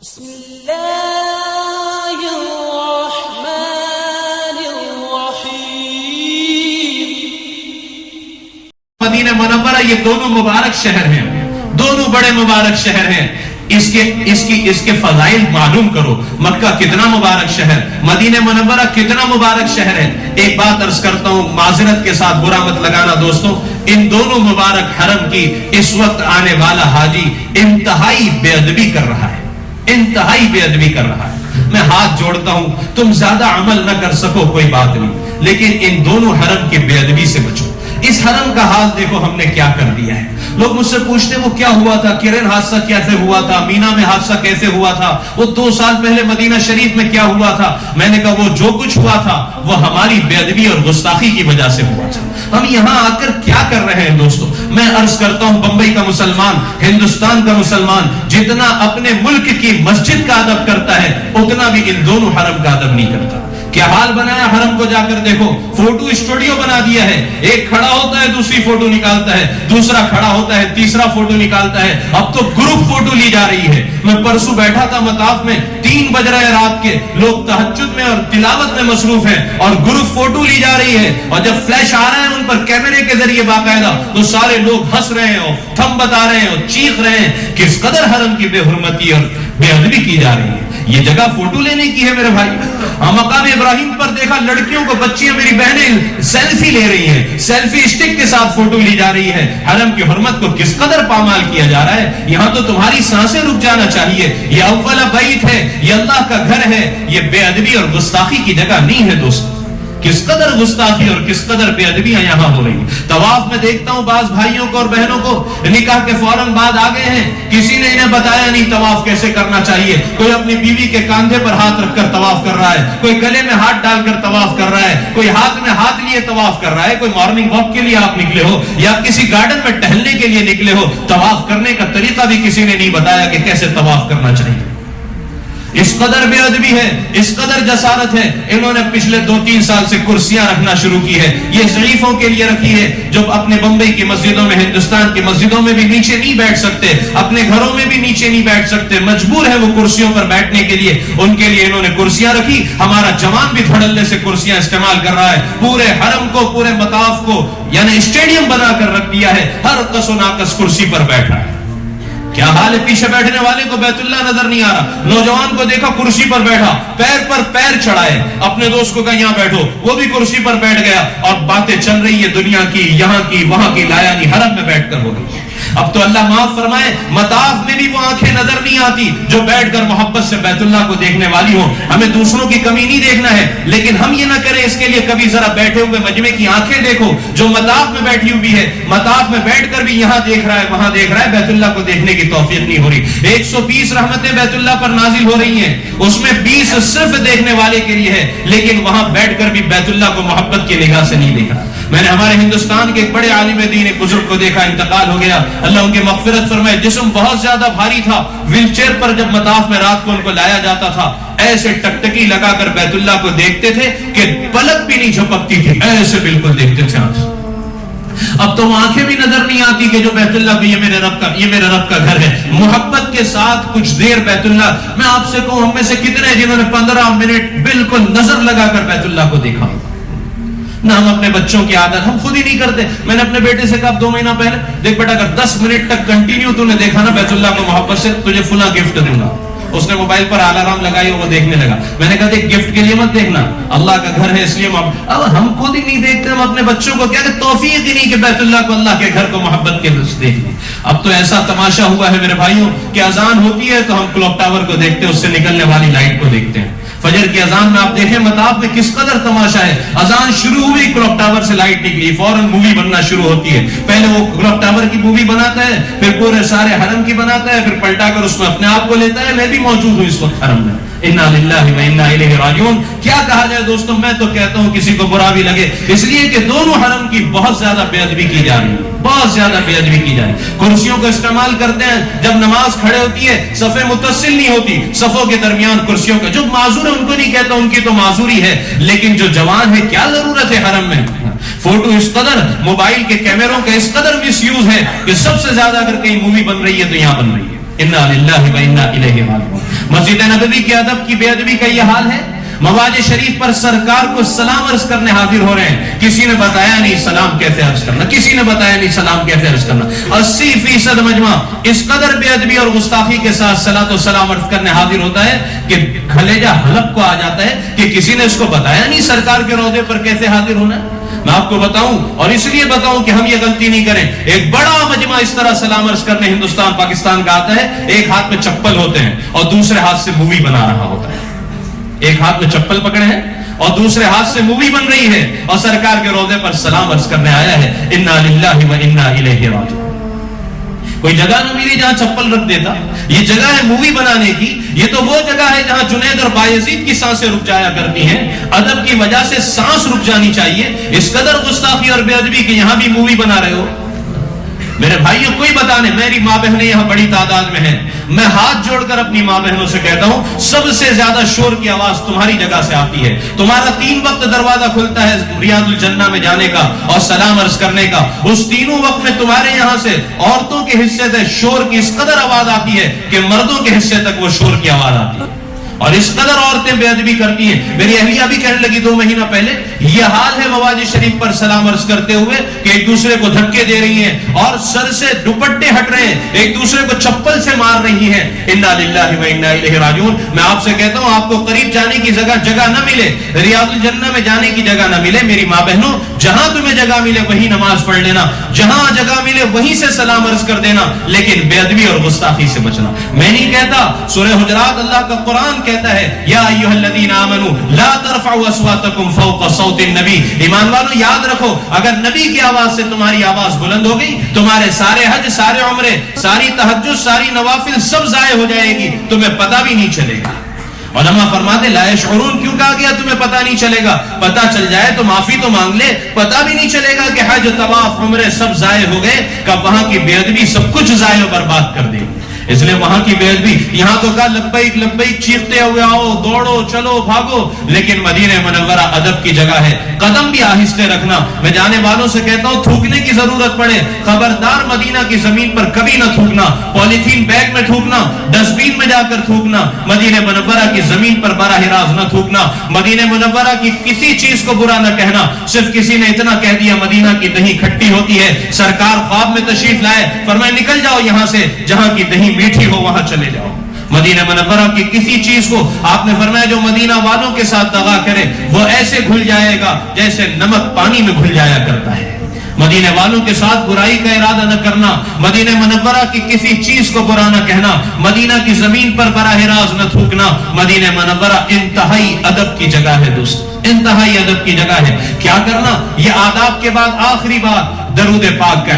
بسم اللہ الرحمن الرحیم۔ مدینہ منورہ یہ دونوں مبارک شہر ہیں، دونوں بڑے مبارک شہر ہیں۔ اس کے فضائل معلوم کرو۔ مکہ کتنا مبارک شہر، مدینہ منورہ کتنا مبارک شہر ہے۔ ایک بات عرض کرتا ہوں، معذرت کے ساتھ برا مت لگانا دوستوں، ان دونوں مبارک حرم کی اس وقت آنے والا حاجی انتہائی بے ادبی کر رہا ہے، انتہائی بے ادبی کر رہا ہے۔ میں ہاتھ جوڑتا ہوں، تم زیادہ عمل نہ کر سکو کوئی بات نہیں، لیکن ان دونوں حرم کی بے ادبی سے بچو۔ اس حرم کا حال دیکھو ہم نے کیا کر دیا ہے۔ لوگ مجھ سے پوچھتے وہ کیا ہوا تھا، کرن حادثہ کیسے ہوا تھا، مینا میں حادثہ کیسے ہوا تھا، وہ 2 سال پہلے مدینہ شریف میں کیا ہوا تھا۔ میں نے کہا وہ جو کچھ ہوا تھا وہ ہماری بے ادبی اور گستاخی کی وجہ سے ہوا تھا۔ ہم یہاں آ کر کیا کر رہے ہیں دوستو؟ میں عرض کرتا ہوں، بمبئی کا مسلمان، ہندوستان کا مسلمان جتنا اپنے ملک کی مسجد کا ادب کرتا ہے اتنا بھی ان دونوں حرم کا ادب نہیں کرتا۔ کیا حال بنایا حرم کو، جا کر دیکھو، فوٹو اسٹوڈیو بنا دیا ہے۔ ایک کھڑا ہوتا ہے دوسری فوٹو نکالتا ہے، دوسرا کھڑا ہوتا ہے تیسرا فوٹو نکالتا ہے۔ اب تو گروپ فوٹو لی جا رہی ہے۔ میں پرسوں بیٹھا تھا مطاف میں، 3 بج رہے رات کے، لوگ تہجد میں اور تلاوت میں مصروف ہیں اور گروپ فوٹو لی جا رہی ہے، اور جب فلیش آ رہا ہے ان پر کیمرے کے ذریعے باقاعدہ، تو سارے لوگ ہنس رہے ہیں اور تھم بتا رہے ہیں اور چیخ رہے ہیں۔ کس قدر حرم کی بے حرمتی اور بے ادبی کی جا رہی ہے۔ یہ جگہ فوٹو لینے کی ہے میرے بھائی۔ مقام ابراہیم پر دیکھا لڑکیوں کو، بچیاں میری بہنیں سیلفی لے رہی ہیں، سیلفی اسٹک کے ساتھ فوٹو لی جا رہی ہے۔ حرم کی حرمت کو کس قدر پامال کیا جا رہا ہے۔ یہاں تو تمہاری سانسیں رک جانا چاہیے۔ یہ اول بیت ہے، یہ اللہ کا گھر ہے، یہ بے ادبی اور گستاخی کی جگہ نہیں ہے دوست۔ کس قدر گستاخی اور کس قدر بے ادبیاں یہاں ہو رہی ہیں۔ طواف میں دیکھتا ہوں بعض بھائیوں کو اور بہنوں کو نکاح کے فوراً بعد آ گئے ہیں، کسی نے انہیں بتایا نہیں طواف کیسے کرنا چاہیے۔ کوئی اپنی بیوی کے کاندھے پر ہاتھ رکھ کر طواف کر رہا ہے، کوئی گلے میں ہاتھ ڈال کر طواف کر رہا ہے، کوئی ہاتھ میں ہاتھ لیے طواف کر رہا ہے۔ کوئی مارننگ واک کے لیے آپ نکلے ہو یا کسی گارڈن میں ٹہلنے کے لیے نکلے ہو، طواف کرنے کا طریقہ بھی کسی نے نہیں بتایا کہ کیسے طواف کرنا چاہیے۔ اس قدر بے ادبی ہے، اس قدر جسارت ہے۔ انہوں نے پچھلے 2-3 سال سے کرسیاں رکھنا شروع کی ہے، یہ ضعیفوں کے لیے رکھی ہے، جو اپنے بمبئی کی مسجدوں میں، ہندوستان کی مسجدوں میں بھی نیچے نہیں بیٹھ سکتے، اپنے گھروں میں بھی نیچے نہیں بیٹھ سکتے، مجبور ہے وہ کرسیوں پر بیٹھنے کے لیے۔ ان کے لیے انہوں نے کرسیاں رکھی۔ ہمارا جوان بھی دھڑلے سے کرسیاں استعمال کر رہا ہے، پورے حرم کو، پورے مطاف کو یعنی اسٹیڈیم بنا کر رکھ دیا ہے، ہر کس و ناقص کرسی پر بیٹھا ہے۔ کیا حال ہے، پیچھے بیٹھنے والے کو بیت اللہ نظر نہیں آ رہا۔ نوجوان کو دیکھا کرسی پر بیٹھا، پیر پر پیر چڑھائے، اپنے دوست کو کہا یہاں بیٹھو، وہ بھی کرسی پر بیٹھ گیا، اور باتیں چل رہی ہے دنیا کی، یہاں کی، وہاں کی، لا یعنی حرم میں بیٹھ کر ہو رہی ہے۔ اب تو اللہ معاف فرمائے، مطاف میں بھی وہ آنکھیں نظر نہیں آتی جو بیٹھ کر محبت سے بیت اللہ کو دیکھنے والی ہوں۔ ہمیں دوسروں کی کمی نہیں دیکھنا ہے، لیکن ہم یہ نہ کریں اس کے لیے کبھی ذرا بیٹھے ہوئے مجمع کی آنکھیں دیکھو جو مطاف میں بیٹھی ہوئی ہے، مطاف میں بیٹھ کر بھی یہاں دیکھ رہا ہے، وہاں دیکھ رہا ہے، بیت اللہ کو دیکھنے کی توفیق نہیں ہو رہی۔ 120 رحمتیں بیت اللہ پر نازل ہو رہی ہیں، اس میں 20 صرف دیکھنے والے کے لیے ہے، لیکن وہاں بیٹھ کر بھی بیت اللہ کو محبت کی نگاہ سے نہیں دیکھا۔ میں نے ہمارے ہندوستان کے ایک بڑے عالم دین، ایک بزرگ کو دیکھا، انتقال ہو گیا، اللہ ان کی مغفرت فرمائے۔ جسم بہت زیادہ بھاری تھا، ویل چیئر پر جب مطاف میں رات کو ان کو لایا جاتا تھا، ایسے ٹکٹکی لگا کر بیت اللہ کو دیکھتے تھے کہ پلک بھی نہیں جھپکتی تھی، ایسے بالکل دیکھتے تھے آنکھ۔ اب تو آنکھیں بھی نظر نہیں آتی کہ جو بیت اللہ کو یہ میرے رب کا گھر ہے۔ محبت کے ساتھ کچھ دیر بیت اللہ، میں آپ سے کہوں ہم میں سے کتنے ہیں جنہوں نے 15 منٹ بالکل نظر لگا کر بیت اللہ کو دیکھا؟ نہ ہم اپنے بچوں کی عادت ہم خود ہی نہیں کرتے۔ میں نے اپنے بیٹے سے کہا 2 مہینہ پہلے، دیکھ بیٹا اگر 10 منٹ تک کنٹینیو تو نے دیکھا نا بیت اللہ کو محبت سے، تجھے فلاں گفٹ دوں گا۔ اس نے موبائل پر الارم لگائی اور وہ دیکھنے لگا۔ میں نے کہا دیکھ گفٹ کے لیے مت دیکھنا، اللہ کا گھر ہے اس لیے اب ہم خود ہی نہیں دیکھتے، ہم اپنے بچوں کو کیا کہ توفیق ہی نہیں کہ بیت اللہ کو، اللہ کے گھر کو محبت کے سے دیکھیں۔ اب تو ایسا تماشا ہوا ہے میرے بھائیوں کہ اذان ہوتی ہے تو ہم کلوک ٹاور کو دیکھتے ہیں، اس سے نکلنے والی لائٹ کو دیکھتے ہیں۔ فجر کی اذان میں آپ دیکھیں مطاف میں کس قدر تماشا ہے۔ اذان شروع ہوئی، کلوک ٹاور سے لائٹ نکلی، فوراً مووی بننا شروع ہوتی ہے۔ پہلے وہ کلوک ٹاور کی مووی بناتا ہے، پھر پورے سارے حرم کی بناتا ہے، پھر پلٹا کر اس میں اپنے آپ کو لیتا ہے۔ میں بھی موجود ہوں اس وقت حرم میں۔ انا للہ و انا الیہ راجعون۔ کیا کہا جائے دوستوں، میں تو کہتا ہوں کسی کو برا بھی لگے، اس لیے کہ دونوں حرم کی بہت زیادہ بے ادبی کی جا رہی ہے، بہت زیادہ بے ادبی کی جا رہی ہے۔ کرسیوں کا استعمال کرتے ہیں، جب نماز کھڑے ہوتی ہے صفیں متصل نہیں ہوتی، صفوں کے درمیان کرسیوں کا، جو معذور ہے ان کو نہیں کہتا، ان کی تو معذوری ہے، لیکن جو جوان ہے کیا ضرورت ہے حرم میں؟ فوٹو اس قدر، موبائل کے کیمروں کا اس قدر مس یوز ہے کہ سب سے زیادہ اگر کہیں مووی بن رہی ہے تو یہاں بن رہی ہے۔ انا للہ و انا الیہ راجعون۔ مسجد نبوی کے ادب کی بے ادبی کا یہ حال ہے. مواج شریف پر سرکار کو سلام عرض کرنے حاضر ہو رہے ہیں, کسی نے بتایا نہیں سلام کیسے عرض کرنا, کسی نے بتایا نہیں سلام کیسے عرض کرنا. 80% مجمع اس قدر بے ادبی اور گستاخی کے ساتھ صلاۃ و سلام عرض کرنے حاضر ہوتا ہے کہ کلیجہ حلق کو آ جاتا ہے کہ کسی نے اس کو بتایا نہیں سرکار کے روضے پر کیسے حاضر ہونا ہے. میں آپ کو بتاؤں, اور اس لیے بتاؤں کہ ہم یہ غلطی نہیں کریں. ایک بڑا مجمع اس طرح سلام عرض کرنے ہندوستان پاکستان کا آتا ہے, ایک ہاتھ میں چپل ہوتے ہیں اور دوسرے ہاتھ سے مووی بنا رہا ہوتا ہے. ایک ہاتھ میں چپل پکڑے ہیں اور دوسرے ہاتھ سے مووی بن رہی ہے, اور سرکار کے روضے پر سلام عرض کرنے آیا ہے. انا للہ و انا الیہ راجعون. کوئی جگہ نہ ملی جہاں چپل رکھ دیتا. یہ جگہ ہے مووی بنانے کی. یہ تو وہ جگہ ہے جہاں جنید اور بایزید کی سانسیں رک جایا کرتی ہیں. ادب کی وجہ سے سانس رک جانی چاہیے. اس قدر گستاخی اور بے ادبی کہ یہاں بھی مووی بنا رہے ہو. میرے بھائیوں, کوئی بتانے, میری ماں بہنیں یہاں بڑی تعداد میں ہیں. میں ہاتھ جوڑ کر اپنی ماں بہنوں سے کہتا ہوں, سب سے زیادہ شور کی آواز تمہاری جگہ سے آتی ہے. تمہارا 3 وقت دروازہ کھلتا ہے ریاض الجنہ میں جانے کا اور سلام عرض کرنے کا. اس تینوں وقت میں تمہارے یہاں سے عورتوں کے حصے سے شور کی اس قدر آواز آتی ہے کہ مردوں کے حصے تک وہ شور کی آواز آتی ہے. اور اس قدر عورتیں بے ادبی کرتی ہیں. میری اہلیہ بھی کہنے لگی 2 مہینہ پہلے, یہ حال ہے مواج شریف پر سلام عرض کرتے ہوئے کہ ایک دوسرے کو دھکے دے رہی ہیں اور سر سے دوپٹے ہٹ رہے ہیں, ایک دوسرے کو چپل سے مار رہی ہیں. انا للہ و انا الیہ راجعون. میں آپ سے کہتا ہوں, آپ کو قریب جانے کی جگہ نہ ملے, ریاض الجنہ میں جانے کی جگہ نہ ملے, میری ماں بہنوں جہاں تمہیں جگہ ملے وہی نماز پڑھ لینا, جہاں جگہ ملے وہیں سے سلام عرض کر دینا, لیکن بے ادبی اور گستاخی سے بچنا. میں نہیں کہتا, سورہ حجرات اللہ کا قرآن کہتا ہے, یا ایھا الذین آمنوا لا ترفعوا اصواتکم فوق صوت النبی. ایمان والو یاد رکھو, اگر نبی کی آواز سے تمہاری آواز بلند ہو گئی, تمہارے سارے حج, سارے عمرے, ساری تہجد, ساری نوافل سب ضائع ہو جائے گی, تمہیں پتہ بھی نہیں چلے گا. علماء فرماتے لا یشعرون, کیوں کہا گیا تمہیں پتہ نہیں چلے گا؟ پتہ چل جائے تو معافی تو مانگ لے. پتہ بھی نہیں چلے گا کہ حج, طواف, عمرے سب ضائع ہو گئے, کب وہاں کی بے ادبی سب کچھ ضائع و برباد کر دے. اس لیے وہاں کی بے ادبی, یہاں تو کہا لبیک لبیک چیختے ہوئے آؤ, دوڑو, چلو, بھاگو, لیکن مدینہ منورہ ادب کی جگہ ہے. قدم بھی آہستہ رکھنا. میں جانے والوں سے کہتا ہوں, تھوکنے کی ضرورت پڑے, خبردار مدینہ کی زمین پر کبھی نہ تھوکنا. پولیتھین بیگ میں تھوکنا, ڈسٹ بین میں جا کر تھوکنا. مدینہ منورہ کی زمین پر براہ راست نہ تھوکنا. مدینہ منورہ کی کسی چیز کو برا نہ کہنا. صرف کسی نے اتنا کہہ دیا مدینہ کی دہی کھٹی ہوتی ہے, سرکار خواب میں تشریف لائے, فرمایا نکل جاؤ یہاں سے, جہاں کی دہی میٹھی ہو وہاں چلے جاؤ. مدینہ منورہ کی کسی چیز کو آپ نے فرمایا جو مدینہ والوں کے ساتھ دغا کرے وہ ایسے گھل جائے گا جیسے نمک پانی میں گھل جایا کرتا ہے. مدینہ والوں کے ساتھ برائی کا ارادہ نہ کرنا, مدینہ منورہ کی کسی چیز کو برا نہ کہنا, مدینہ کی زمین پر براہ راست نہ تھوکنا. مدینہ منورہ انتہائی ادب کی جگہ ہے دوست, انتہائی ادب کی جگہ ہے. کیا کرنا؟ یہ آداب کے بعد آخری بات درود پاک کا